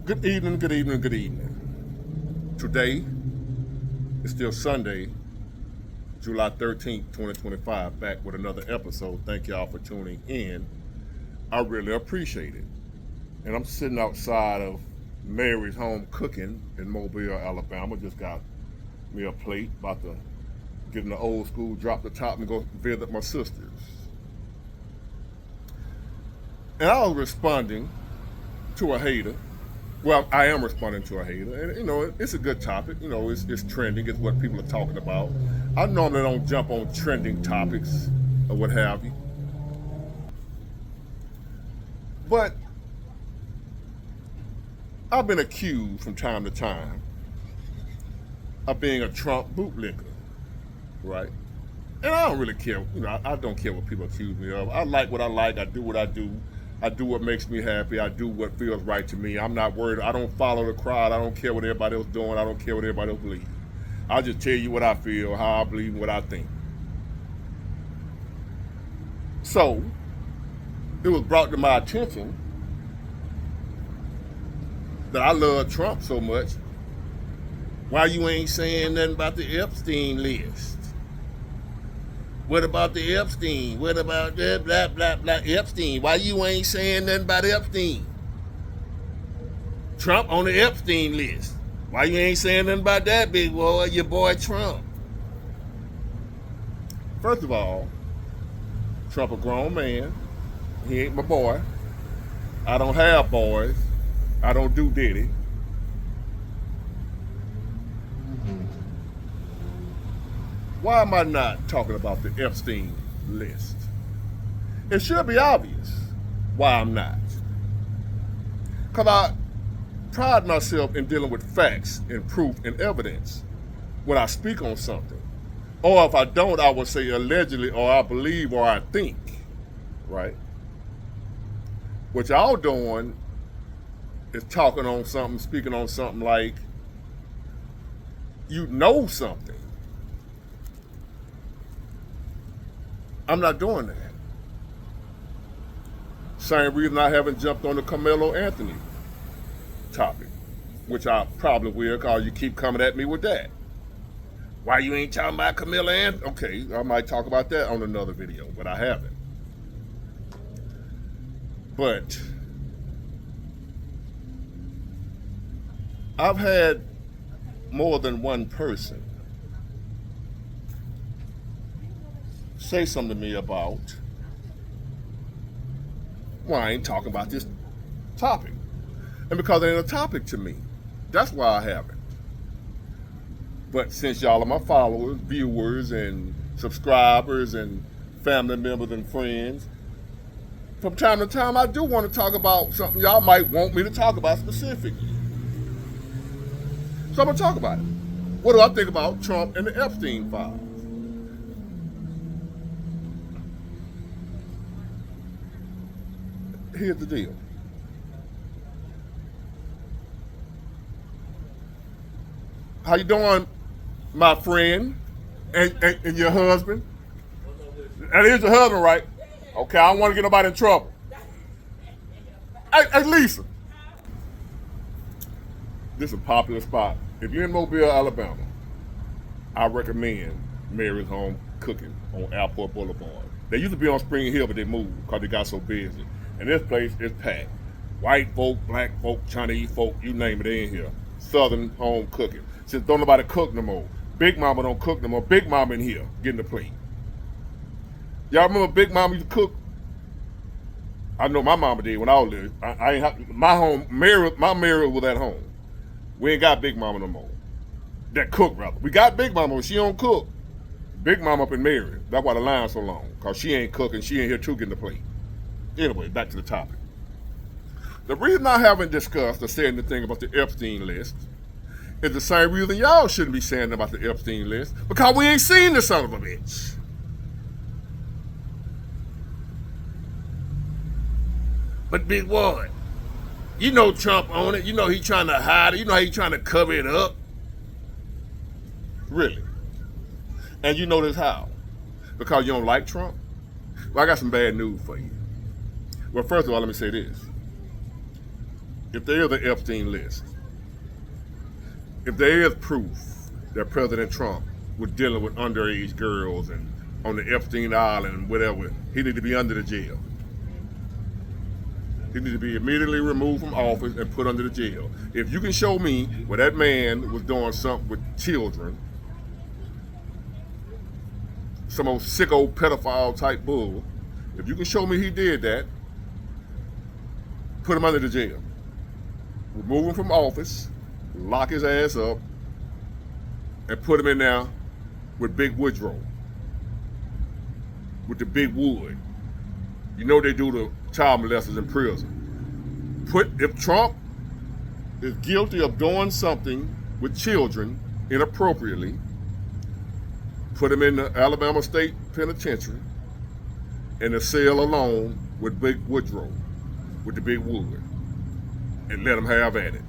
Good evening, good evening, good evening. Today is still Sunday, July 13th, 2025, back with another episode. Thank y'all for tuning in. I really appreciate it. And I'm sitting outside of Mary's home cooking in Mobile, Alabama. Just got me a plate, about to get in the old school, drop the top and go visit my sisters. And I was responding to a hater. Well, I am responding to a hater, and it's a good topic. It's trending. It's what people are talking about. I normally don't jump on trending topics or what have you, but I've been accused from time to time of being a Trump bootlicker, right? And I don't really care. I don't care what people accuse me of. I like what I like. I do what I do. I do what makes me happy. I do what feels right to me. I'm not worried. I don't follow the crowd. I don't care what everybody else doing. I don't care what everybody else believes. I'll just tell you what I feel, how I believe, what I think. So, it was brought to my attention that I love Trump so much. Why you ain't saying nothing about the Epstein list? What about the Epstein? What about the blah, blah, blah, Epstein? Why you ain't saying nothing about Epstein? Trump on the Epstein list. Why you ain't saying nothing about that, big boy, your boy Trump? First of all, Trump a grown man. He ain't my boy. I don't have boys. I don't do Diddy. Why am I not talking about the Epstein list? It should be obvious why I'm not. Because I pride myself in dealing with facts and proof and evidence when I speak on something. Or if I don't, I will say allegedly, or I believe, or I think, right? What y'all doing is talking on something, speaking on something like you know something. I'm not doing that. Same reason I haven't jumped on the Carmelo Anthony topic, which I probably will because you keep coming at me with that. Why you ain't talking about Carmelo Anthony? Okay, I might talk about that on another video, but I haven't. But I've had more than one person say something to me about, well, I ain't talking about this topic. And because it ain't a topic to me, that's why I haven't. But since y'all are my followers, viewers, and subscribers, and family members and friends, from time to time I do want to talk about something y'all might want me to talk about specifically. So I'm going to talk about it. What do I think about Trump and the Epstein files? Here's the deal. How you doing, my friend and your husband? That is your husband, right? Okay, I don't want to get nobody in trouble. Hey, Lisa. This is a popular spot. If you're in Mobile, Alabama, I recommend Mary's Home Cooking on Airport Boulevard. They used to be on Spring Hill, but they moved because they got so busy. And this place is packed. White folk, black folk, Chinese folk, you name it, they in here. Southern home cooking. Since don't nobody cook no more. Big Mama don't cook no more. Big Mama in here getting the plate. Y'all remember Big Mama used to cook? I know my mama did when I was little. I ain't have, my Mary was at home. We ain't got Big Mama no more. That cook rather. We got Big Mama, but she don't cook. Big Mama up in Mary. That's why the line's so long. Cause she ain't cooking. She ain't here too getting the plate. Anyway, back to the topic. The reason I haven't discussed or said anything about the Epstein list is the same reason y'all shouldn't be saying about the Epstein list, because we ain't seen the son of a bitch. But big boy, you know Trump on it. You know he trying to hide it. You know he trying to cover it up. Really. And you know this how? Because you don't like Trump? Well, I got some bad news for you. Well, first of all, let me say this. if there is an Epstein list, if there is proof that President Trump was dealing with underage girls and on the Epstein Island and whatever, he need to be under the jail. He need to be immediately removed from office and put under the jail. If you can show me where that man was doing something with children, some old sicko pedophile type bull, if you can show me he did that, put him under the jail. Remove him from office, lock his ass up, and put him in there with Big Woodrow, with the big wood. You know they do the child molesters in prison. If Trump is guilty of doing something with children inappropriately, put him in the Alabama State Penitentiary in a cell alone with Big Woodrow, with the big wood, and let him have at it.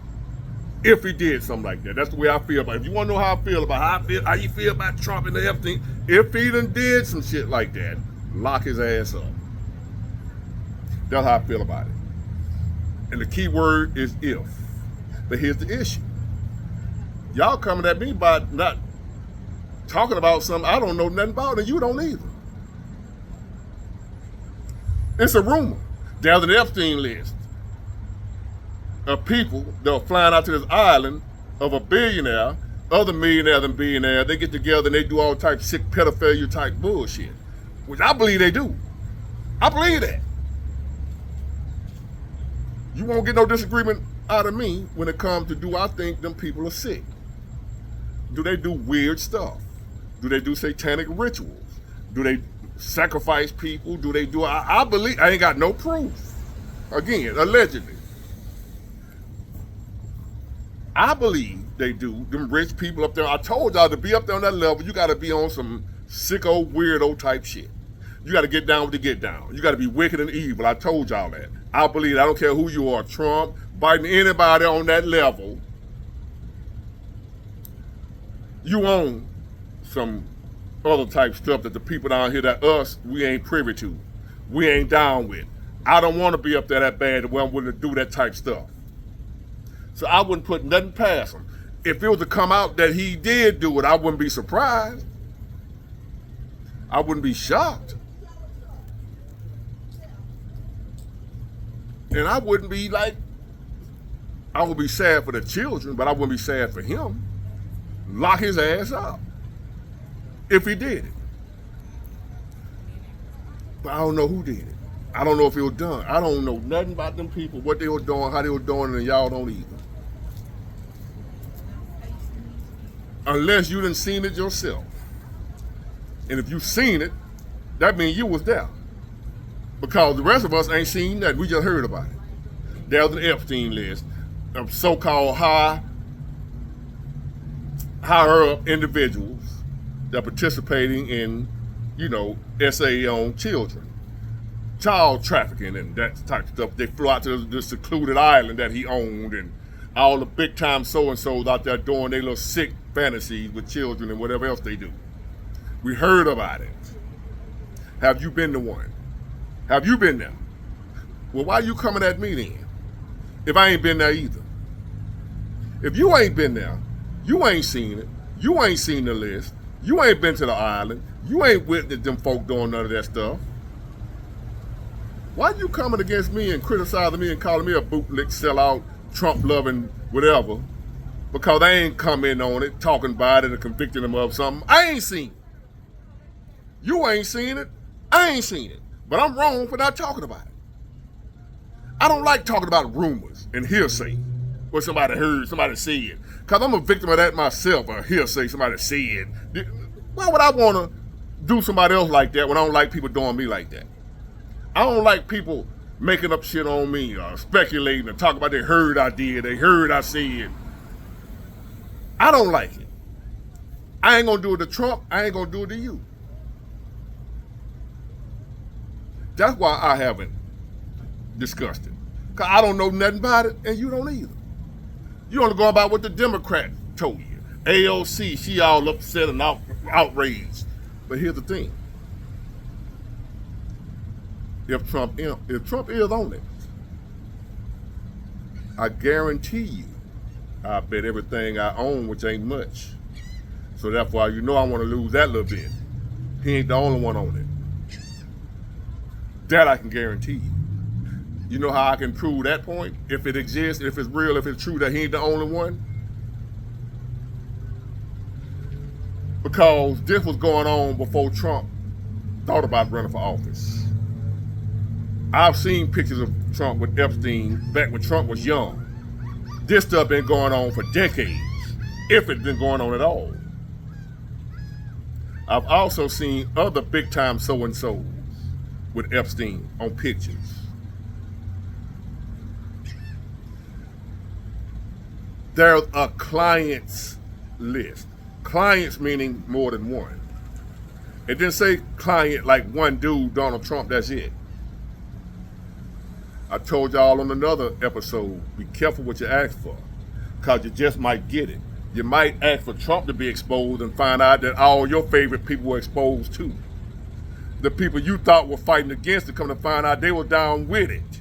If he did something like that, that's the way I feel about it. If you want to know how I feel about how you feel about Trump and the Epstein, if he done did some shit like that, lock his ass up. That's how I feel about it. And the key word is if. But here's the issue. Y'all coming at me by not talking about something I don't know nothing about, and you don't either. It's a rumor. There's an Epstein list of people that are flying out to this island of a billionaire, other millionaires and billionaires. They get together and they do all types of sick pedophilia type bullshit, which I believe they do. I believe that. You won't get no disagreement out of me when it comes to do I think them people are sick. Do they do weird stuff? Do they do satanic rituals? Do they sacrifice people? Do they do, I believe, I ain't got no proof. Again, allegedly. I believe they do. Them rich people up there, I told y'all to be up there on that level, you gotta be on some sicko, weirdo type shit. You gotta get down with the get down. You gotta be wicked and evil. I told y'all that. I believe, I don't care who you are, Trump, Biden, anybody on that level, you own some other type stuff that the people down here that us, we ain't privy to. We ain't down with. I don't want to be up there that bad where I'm willing to do that type stuff. So I wouldn't put nothing past him. If it was to come out that he did do it, I wouldn't be surprised. I wouldn't be shocked. And I wouldn't be like, I would be sad for the children, but I wouldn't be sad for him. Lock his ass up if he did it. But I don't know who did it. I don't know if it was done. I don't know nothing about them people, what they were doing, how they were doing it, and y'all don't either. Unless you done seen it yourself. And if you seen it, that means you was there. Because the rest of us ain't seen nothing. We just heard about it. There's an Epstein list of so-called higher up individuals that are participating in, SA on children. Child trafficking and that type of stuff. They flew out to the secluded island that he owned, and all the big time so-and-sos out there doing their little sick fantasies with children and whatever else they do. We heard about it. Have you been the one? Have you been there? Well, why are you coming at me then? If I ain't been there either. If you ain't been there, you ain't seen it, you ain't seen the list, you ain't been to the island, you ain't witnessed them folk doing none of that stuff. Why are you coming against me and criticizing me and calling me a bootlick, sellout, Trump-loving, whatever, because I ain't come in on it, talking about it, and convicting them of something I ain't seen? You ain't seen it, I ain't seen it, but I'm wrong for not talking about it. I don't like talking about rumors and hearsay, what somebody heard, somebody said, because I'm a victim of that myself, a hearsay, somebody said. Why would I want to do somebody else like that when I don't like people doing me like that? I don't like people making up shit on me or speculating and talking about they heard I did, they heard I said. I don't like it. I ain't gonna do it to Trump, I ain't gonna do it to you. That's why I haven't discussed it. Because I don't know nothing about it, and you don't either. You only go about what the Democrats told you. AOC, she all upset and outraged. But here's the thing. If Trump is on it, I guarantee you, I bet everything I own, which ain't much. So that's why you know I want to lose that little bit. He ain't the only one on it. That I can guarantee you. You know how I can prove that point? If it exists, if it's real, if it's true that he ain't the only one? Because this was going on before Trump thought about running for office. I've seen pictures of Trump with Epstein back when Trump was young. This stuff been going on for decades, if it's been going on at all. I've also seen other big-time so-and-sos with Epstein on pictures. There's a client's list. Clients meaning more than one. It didn't say client like one dude, Donald Trump, that's it. I told y'all on another episode, be careful what you ask for, because you just might get it. You might ask for Trump to be exposed and find out that all your favorite people were exposed too. The people you thought were fighting against it, come to find out they were down with it.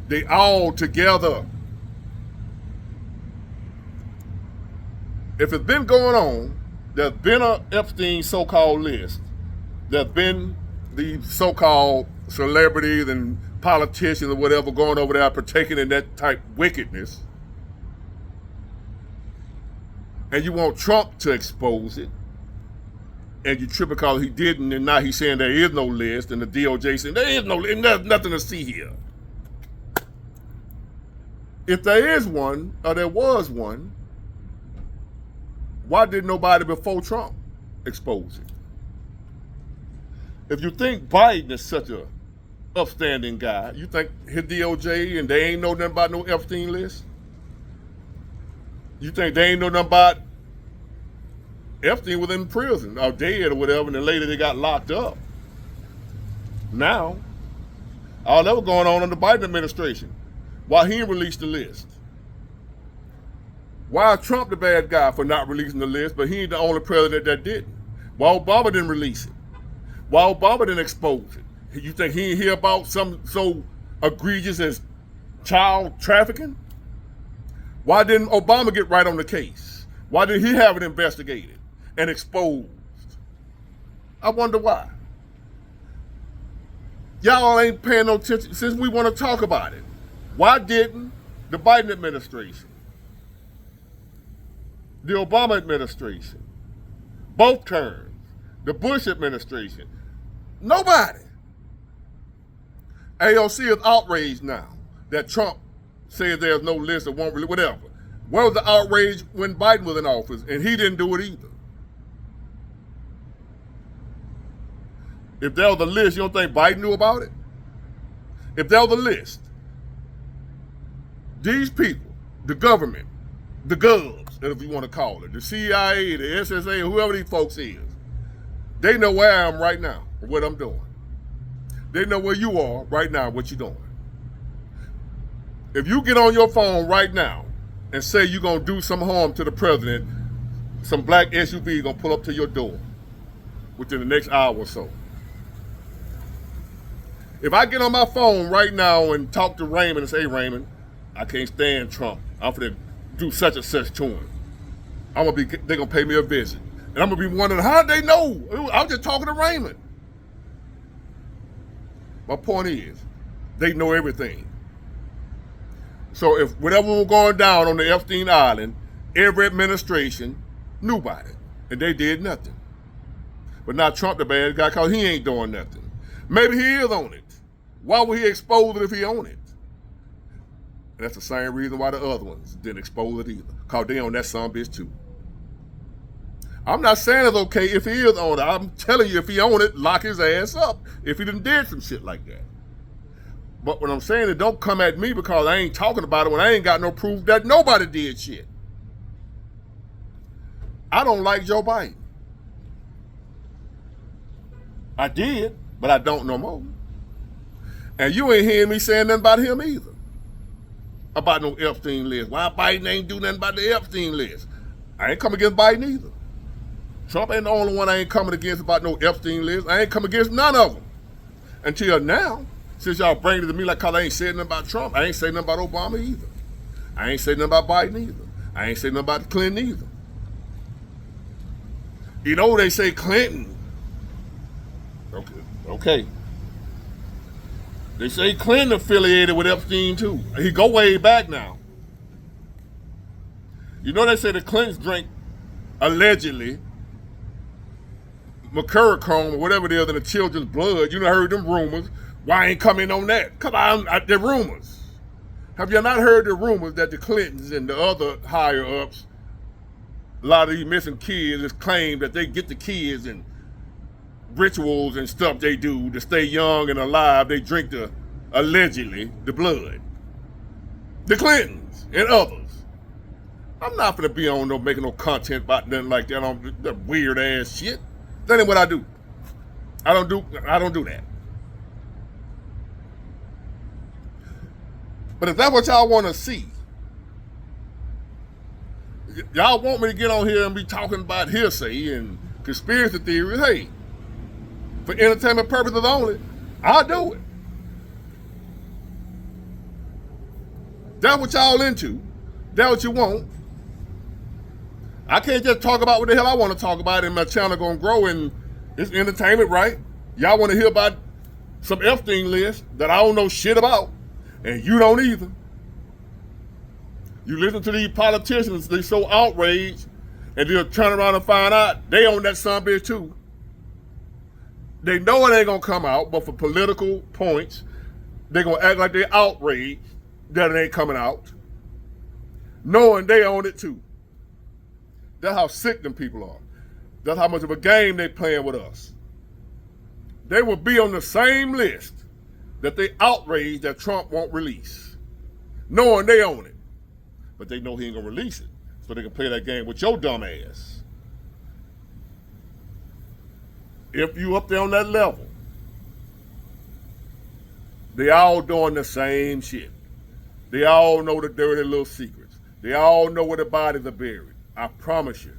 They all together. If it's been going on, there's been a Epstein so-called list. There's been the so-called celebrities and politicians or whatever going over there partaking in that type wickedness. And you want Trump to expose it. And you trip because he didn't, and now he's saying there is no list, and the DOJ saying there is no list, there's nothing to see here. If there is one, or there was one, why did nobody before Trump expose it? If you think Biden is such a upstanding guy, you think his DOJ and they ain't know nothing about no Epstein list? You think they ain't know nothing about Epstein was in prison or dead or whatever, and then later they got locked up. Now, all that was going on in the Biden administration. Why he didn't release the list? Why is Trump the bad guy for not releasing the list, but he ain't the only president that didn't? Why Obama didn't release it? Why Obama didn't expose it? You think he didn't hear about something so egregious as child trafficking? Why didn't Obama get right on the case? Why didn't he have it investigated and exposed? I wonder why. Y'all ain't paying no attention since we want to talk about it. Why didn't the Biden administration, the Obama administration, both terms, the Bush administration, nobody? AOC is outraged now that Trump says there's no list or won't release, whatever. Where was the outrage when Biden was in office and he didn't do it either? If there was a list, you don't think Biden knew about it? If there was a list, these people, the government, the govs, if you want to call it, the CIA, the SSA, whoever these folks is, they know where I am right now, or what I'm doing. They know where you are right now, what you're doing. If you get on your phone right now and say you're going to do some harm to the president, some black SUV going to pull up to your door within the next hour or so. If I get on my phone right now and talk to Raymond and say, hey, Raymond, I can't stand Trump. I'm going to do such and such to him. They're going to pay me a visit. And I'm going to be wondering, how did they know? I was just talking to Raymond. My point is, they know everything. So if whatever was going down on the Epstein Island, every administration knew about it, and they did nothing. But now Trump the bad guy, because he ain't doing nothing. Maybe he is on it. Why would he expose it if he on it? And that's the same reason why the other ones didn't expose it either, because they on that son bitch too. I'm not saying it's okay if he is on it. I'm telling you, if he on it, lock his ass up if he done did some shit like that. But what I'm saying is don't come at me because I ain't talking about it when I ain't got no proof that nobody did shit. I don't like Joe Biden. I did, but I don't no more. And you ain't hearing me saying nothing about him either. About no Epstein list. Why Biden ain't do nothing about the Epstein list? I ain't come against Biden either. Trump ain't the only one I ain't coming against about no Epstein list. I ain't coming against none of them. Until now, since y'all bring it to me like cause I ain't saying nothing about Trump, I ain't saying nothing about Obama either. I ain't saying nothing about Biden either. I ain't saying nothing about Clinton either. You know, they say Clinton. Okay. They say Clinton affiliated with Epstein too. He go way back now. You know, they say the Clintons drank, allegedly, mercurochrome or whatever it is in the children's blood. You done heard them rumors. Why ain't coming on that? Come on, they're rumors. Have you not heard the rumors that the Clintons and the other higher ups, a lot of these missing kids, is claimed that they get the kids and rituals and stuff they do to stay young and alive. They drink allegedly the blood. The Clintons and others. I'm not gonna be on making no content about nothing like that on that weird ass shit. That ain't what I do. I don't do that. But if that's what y'all want to see, y'all want me to get on here and be talking about hearsay and conspiracy theories, hey, for entertainment purposes only, I'll do it. That's what y'all into. That's what you want. I can't just talk about what the hell I want to talk about, and my channel gonna grow, and it's entertainment, right? Y'all want to hear about some Epstein list that I don't know shit about, and you don't either. You listen to these politicians, they so outraged, and they'll turn around and find out they own that son bitch too. They know it ain't gonna come out, but for political points, they're gonna act like they're outraged that it ain't coming out, knowing they own it too. That's how sick them people are. That's how much of a game they playing with us. They will be on the same list that they outraged that Trump won't release, knowing they own it. But they know he ain't gonna release it, so they can play that game with your dumb ass. If you up there on that level, they all doing the same shit. They all know the dirty little secrets. They all know where the bodies are buried. I promise you.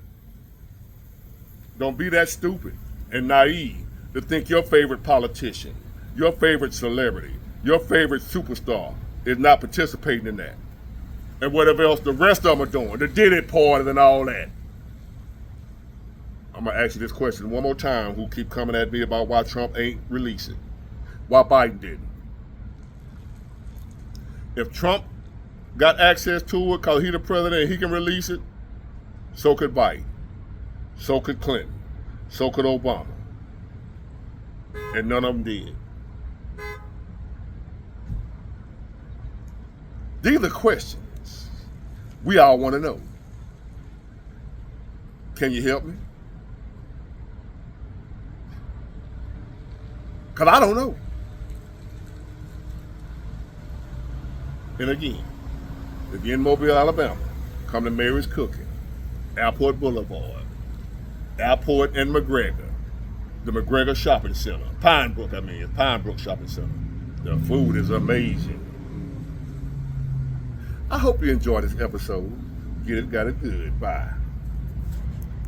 Don't be that stupid and naive to think your favorite politician, your favorite celebrity, your favorite superstar is not participating in that. And whatever else the rest of them are doing, the Diddy parties and all that. I'm going to ask you this question one more time, who keep coming at me about why Trump ain't releasing, why Biden didn't. If Trump got access to it because he's the president and he can release it, so could Biden, so could Clinton, so could Obama. And none of them did. These are questions we all want to know. Can you help me? Because I don't know. And again, if you're in Mobile, Alabama, come to Mary's Cooking, Airport Boulevard, Airport and McGregor, the McGregor Shopping Center, Pinebrook Shopping Center. The food is amazing. I hope you enjoyed this episode. Got it good. Bye.